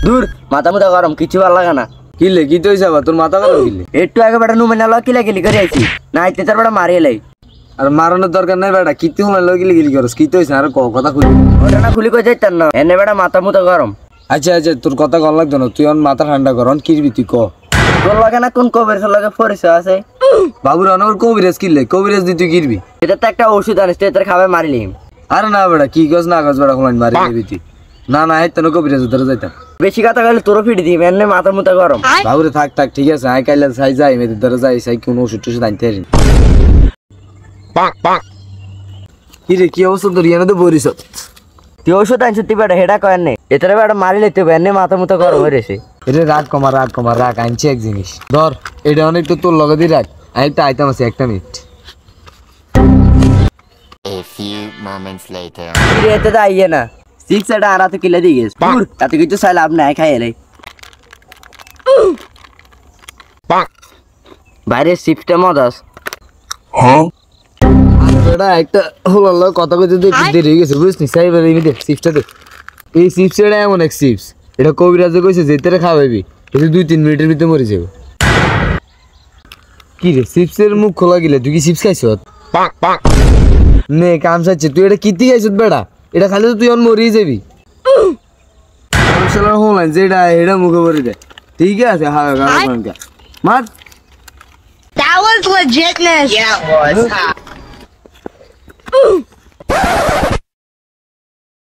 দূর মাথা মুথা গরম কিছু ভালো লাগে না। কিলে কি তো হইছে আবার তোর মাথা গরম কিলে? একটু আগে বেটা নুমেনা ল কিলা গিলি করে আইছি না আইতে তার বেটা মারিয়ে লাই। আর মারানোর দরকার নাই বেটা, কি তুই হলো গিলি গিলি করস? কি তো হইছে আর কথা খুলি? ওটা না খুলি কই যাইতাম না এনে বেটা মাথা মুথা গরম। আচ্ছা আচ্ছা তোর কথা কল লাগতো না, তুই মাথা ঠান্ডা কর, কিরবি তুই ক? তোর লাগে না কোন কবিরাজ লাগে পরিচয় আছে? বাবুর অনর কবিরাজ কিনলে, কবিরাজ দি তুই কিরবি? এটা তো একটা ওষুধ আনিস তোর খাবে মারিলিম। আরে না বেটা কি গছ না গছ বেটা কমাইন মারি দিবি তুই। না না এই তো কবিরাজ ধরে যাইতাম। বেশি কথা কইলে তোরও ফিট দিই এনে মাথা মুথা গরম। বাবুরে থাক থাক ঠিক আছে, আই কাইলে সাই যাই মেয়েদের ধরে যাই সাই কোন ওষুধ টষুধ আনতে পারি। কি রে কি অবস্থা তোর? ইয়ানে তো বরিস তুই ওষুধ আনছিস তুই বেটা হেডা কয়েন নেই এটারে বেটা মারিলে তুই এনে মাথা মুথা গরম হয়ে রয়েছে। এটা রাগ কমা রাগ আনছি এক জিনিস ধর, এটা অনেকটা তোর লগে দিয়ে রাখ, আমি একটা আইতাম আছে একটা minute. A few moments later. এতে তো আইয়ে না সিক্স এটা আরাতে কিলে দিয়ে গেছে দূর তাতে কিছু চাইলে আপনি আই খাই এলাই। বাইরে শিফটে মদাস আরে বেটা একটা হলো কথা কইতে তো একটু দেরি হয়ে গেছে বুঝছিস? সাইবার এই দে চিপসটা দে। এই চিপসটা এমন এক চিপস, এটা কবিরাজে কইছে যেতে খাওয়াবি এটা 2-3 মিনিটের ভিতরে মরে যাবে। কি রে চিপসের মুখ খোলা গিলে তুই কি চিপস খাইছ? নে কাম চাচ্ছে তুই এটা কিতি খাইছ বেটা? এটা খালি তো তুই অন মরেই যাবি। হলাইন যেটা এটা মুখে ভরে দে ঠিক আছে। মার That was legitness. Yeah, it was.